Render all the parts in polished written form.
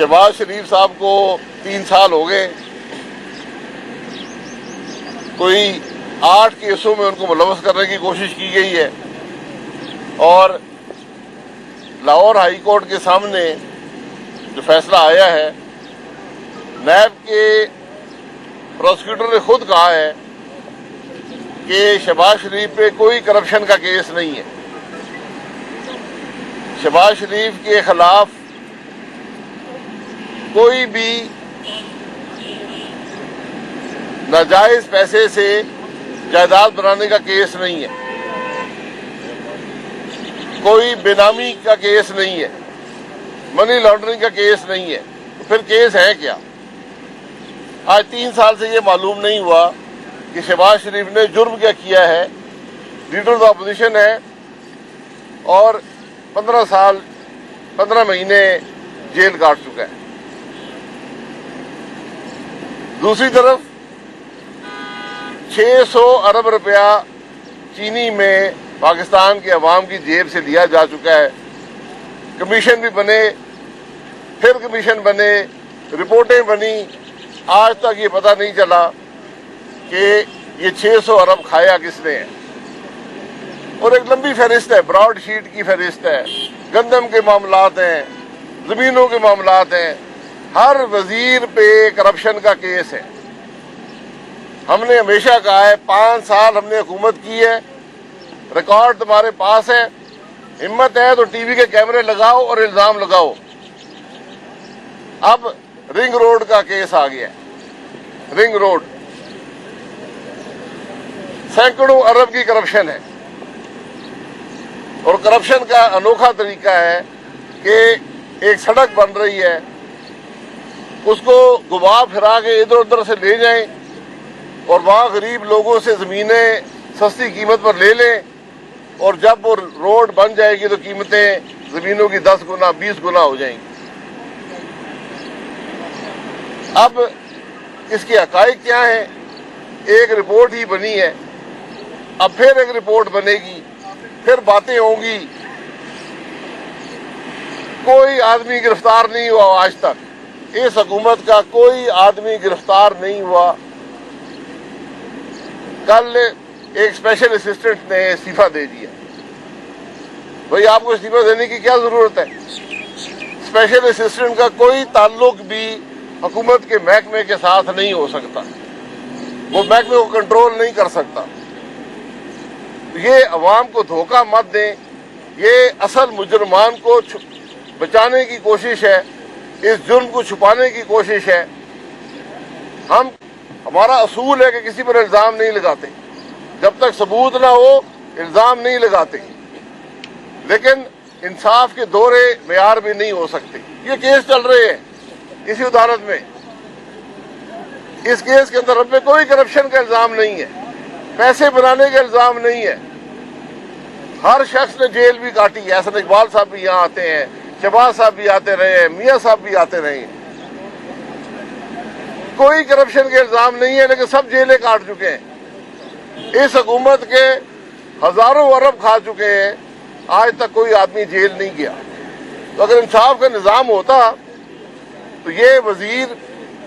शहबाज शरीफ साहब को 3 साल हो गए, कोई 8 केसों में उनको मुलव्वस करने की कोशिश की गई है और लाहौर हाई कोर्ट के सामने जो फैसला आया है, नैब के प्रोसिक्यूटर ने खुद कहा है कि शहबाज शरीफ पे कोई करप्शन का केस नहीं है। शहबाज शरीफ के खिलाफ कोई भी नाजायज पैसे से जायदाद बनाने का केस नहीं है, कोई बेनामी का केस नहीं है, मनी लॉन्ड्रिंग का केस नहीं है। तो फिर केस है क्या? आज 3 साल से ये मालूम नहीं हुआ कि शहबाज शरीफ ने जुर्म क्या किया है। लीडर ऑफ अपोजिशन है और 15 साल 15 महीने जेल काट चुका है। दूसरी तरफ 600 अरब रुपया चीनी में पाकिस्तान के अवाम की जेब से लिया जा चुका है। कमीशन भी बने, फिर कमीशन बने, रिपोर्टें बनी, आज तक ये पता नहीं चला कि ये 600 अरब खाया किसने है। और एक लंबी फहरिस्त है, ब्रॉड शीट की फहरिस्त है, गंदम के मामलात हैं, जमीनों के मामलात हैं, हर वजीर पे करप्शन का केस है। हमने हमेशा कहा है 5 साल हमने हुकूमत की है, रिकॉर्ड तुम्हारे पास है, हिम्मत है तो टीवी के कैमरे लगाओ और इल्जाम लगाओ। अब रिंग रोड का केस आ गया। रिंग रोड सैकड़ों अरब की करप्शन है और करप्शन का अनोखा तरीका है कि एक सड़क बन रही है, उसको घुमा फिरा के इधर उधर से ले जाएं और वहां गरीब लोगों से जमीनें सस्ती कीमत पर ले लें और जब वो रोड बन जाएगी तो कीमतें जमीनों की 10 गुना 20 गुना हो जाएंगी। अब इसके हकाइक क्या है? एक रिपोर्ट ही बनी है, अब फिर एक रिपोर्ट बनेगी, फिर बातें होंगी। कोई आदमी गिरफ्तार नहीं हुआ आज तक, इस हुकूमत का कोई आदमी गिरफ्तार नहीं हुआ। कल एक स्पेशल असिस्टेंट ने इस्तीफा दे दिया। भाई आपको इस्तीफा देने की क्या जरूरत है? स्पेशल असिस्टेंट का कोई ताल्लुक भी हुकूमत के महकमे के साथ नहीं हो सकता, वो महकमे को कंट्रोल नहीं कर सकता। ये अवाम को धोखा मत दें, ये असल मुजरमान को बचाने की कोशिश है, इस जुर्म को छुपाने की कोशिश है। हमारा असूल है कि किसी पर इल्जाम नहीं लगाते, जब तक सबूत ना हो इल्जाम नहीं लगाते, लेकिन इंसाफ के दोहरे मेयार भी नहीं हो सकते। ये केस चल रहे हैं इसी अदालत में, इस केस के अंदर हम पे कोई करप्शन का इल्जाम नहीं है, पैसे बनाने का इल्जाम नहीं है। हर शख्स ने जेल भी काटी है, हसन इकबाल साहब भी यहाँ आते हैं, शहबाज साहब भी आते रहे, मियाँ साहब भी आते रहे, कोई करप्शन के इल्जाम नहीं है, लेकिन सब जेलें काट चुके हैं। इस हुकूमत के हजारों अरब खा चुके हैं, आज तक कोई आदमी जेल नहीं गया। तो अगर इंसाफ का निजाम होता तो ये वजीर,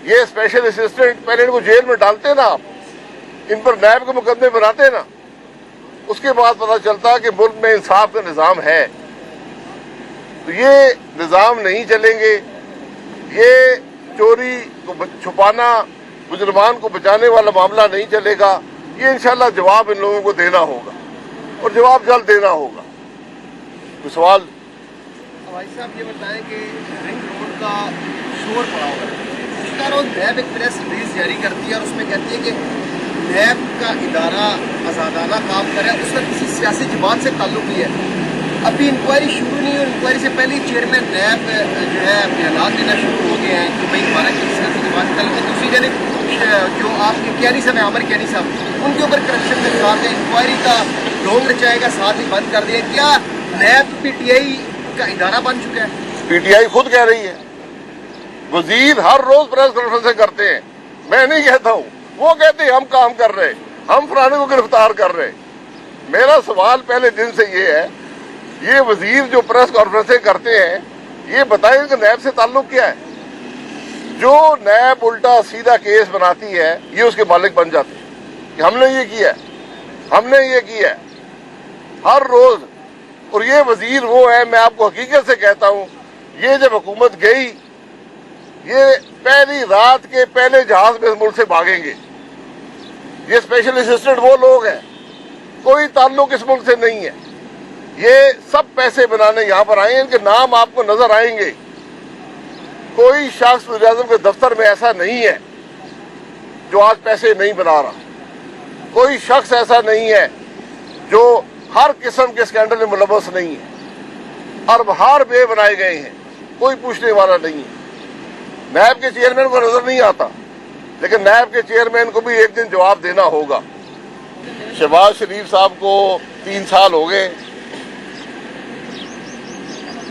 ये स्पेशल असिस्टेंट पहले इनको जेल में डालते ना, आप इन पर नैब के मुकदमे बनाते ना, उसके बाद पता चलता कि मुल्क में इंसाफ का निजाम है। तो ये निजाम नहीं चलेंगे, ये चोरी को छुपाना, मुजरमान को बचाने वाला मामला नहीं चलेगा। ये इंशाल्लाह जवाब इन लोगों को देना होगा और जवाब जल्द देना होगा। तो सवाल भाई साहब ये बताएं कि रिंग रोड का शोर पड़ा हुआ है, उसका रोज नैब एक प्रेस रिलीज जारी करती है और उसमें कहती है कि नैब का इदारा आज़ादाना काम करे, उसका किसी सियासी जमात से ताल्लुक नहीं है। अभी इंक्वायरी शुरू नहीं हुई, इंक्वायरी से पहले चेयरमैन नैब जो है बयान देना शुरू हो गए हैं कि भाई हमारा किसी सियासी जमात कल की। दूसरी जानब जो आपके कैनी साहब हैं, आमिर कैनी साहब, उनके ऊपर करप्शन के साथ इंक्वायरी का ढोंग रचाएगा, साथ ही बंद कर दिया। क्या नैब पीटीआई का इदारा बन चुका है? पीटीआई खुद कह रही है, वजीर हर रोज प्रेस कॉन्फ्रेंस करते हैं, मैं नहीं कहता हूँ, वो कहते हैं हम काम कर रहे, हम फलाने को गिरफ्तार कर रहे। मेरा सवाल पहले दिन से ये है, ये वजीर जो प्रेस कॉन्फ्रेंसें करते हैं, ये बताएं इनका नैब से ताल्लुक क्या है? जो नैब उल्टा सीधा केस बनाती है ये उसके मालिक बन जाते हैं कि हमने ये किया है, हमने ये किया है हर रोज। और ये वजीर वो है, मैं आपको हकीकत से कहता हूं, ये जब हुकूमत गई, ये पहली रात के पहले जहाज में इस मुल्क से भागेंगे। ये स्पेशल असिस्टेंट वो लोग हैं, कोई ताल्लुक इस मुल्क से नहीं है, ये सब पैसे बनाने यहां पर आए हैं, इनके नाम आपको नजर आएंगे। कोई शख्स वज़ीर-ए-आज़म के दफ्तर में ऐसा नहीं है जो आज पैसे नहीं बना रहा। कोई शख्स ऐसा नहीं है जो हर किस्म के स्कैंडल में मुलव्वस नहीं है। अरब रुपए बनाए गए हैं, कोई पूछने वाला नहीं है। नैब के चेयरमैन को नजर नहीं आता, लेकिन नैब के चेयरमैन को भी एक दिन जवाब देना होगा। शहबाज शरीफ साहब को 3 साल हो गए,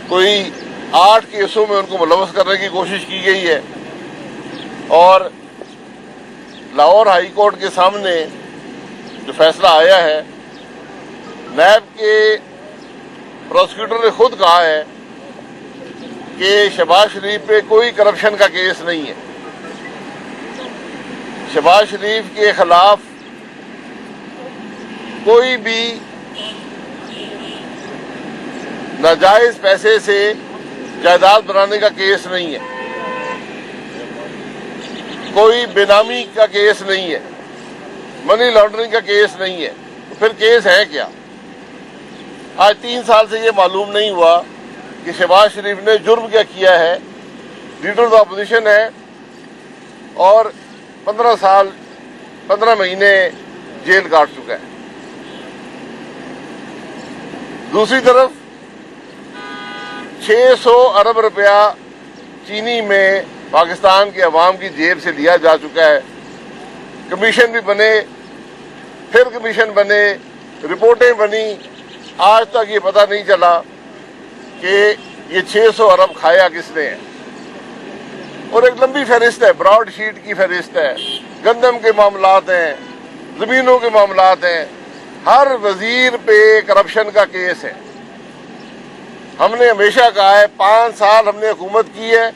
कोई 8 केसों में उनको मुलव्वस करने की कोशिश की गई है और लाहौर हाई कोर्ट के सामने जो फैसला आया है, नैब के प्रोसिक्यूटर ने खुद कहा है कि शहबाज शरीफ पे कोई करप्शन का केस नहीं है। शहबाज शरीफ के खिलाफ कोई भी नाजायज पैसे से जायदाद बनाने का केस नहीं है, कोई बेनामी का केस नहीं है, मनी लॉन्ड्रिंग का केस नहीं है। तो फिर केस है क्या? आज 3 साल से ये मालूम नहीं हुआ कि शहबाज शरीफ ने जुर्म क्या किया है। लीडर ऑफ अपोजिशन है और 15 साल 15 महीने जेल काट चुका है। दूसरी तरफ 600 अरब रुपया चीनी में पाकिस्तान के अवाम की जेब से लिया जा चुका है। कमीशन भी बने, फिर कमीशन बने, रिपोर्टें बनी, आज तक ये पता नहीं चला कि ये 600 अरब खाया किसने है। और एक लंबी फहरिस्त है, ब्रॉड शीट की फहरिस्त है, गंदम के मामलात हैं, जमीनों के मामलात हैं, हर वजीर पे करप्शन का केस है। हमने हमेशा कहा है 5 साल हमने हुकूमत की है,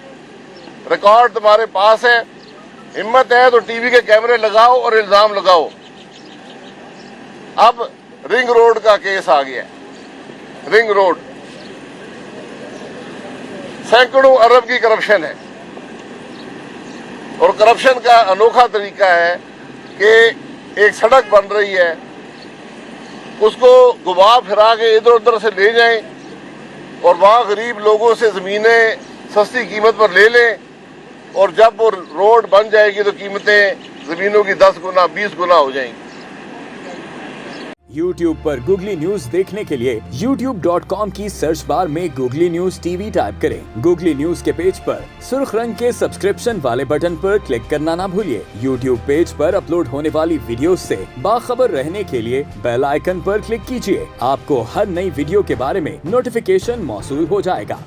रिकॉर्ड तुम्हारे पास है, हिम्मत है तो टीवी के कैमरे लगाओ और इल्जाम लगाओ। अब रिंग रोड का केस आ गया है। रिंग रोड सैकड़ों अरब की करप्शन है और करप्शन का अनोखा तरीका है कि एक सड़क बन रही है, उसको घुमा फिरा के इधर उधर से ले जाएं और वहां गरीब लोगों से जमीनें सस्ती कीमत पर ले लें, और जब वो रोड बन जाएगी तो कीमतें जमीनों की 10 गुना 20 गुना हो जाएंगी। YouTube पर गूगली न्यूज देखने के लिए youtube.com की सर्च बार में गूगली न्यूज टीवी टाइप करें। गूगली न्यूज के पेज पर सुर्ख रंग के सब्सक्रिप्शन वाले बटन पर क्लिक करना ना भूलिए। YouTube पेज पर अपलोड होने वाली वीडियोस से बाखबर रहने के लिए बेल आइकन पर क्लिक कीजिए। आपको हर नई वीडियो के बारे में नोटिफिकेशन मौसूल हो जाएगा।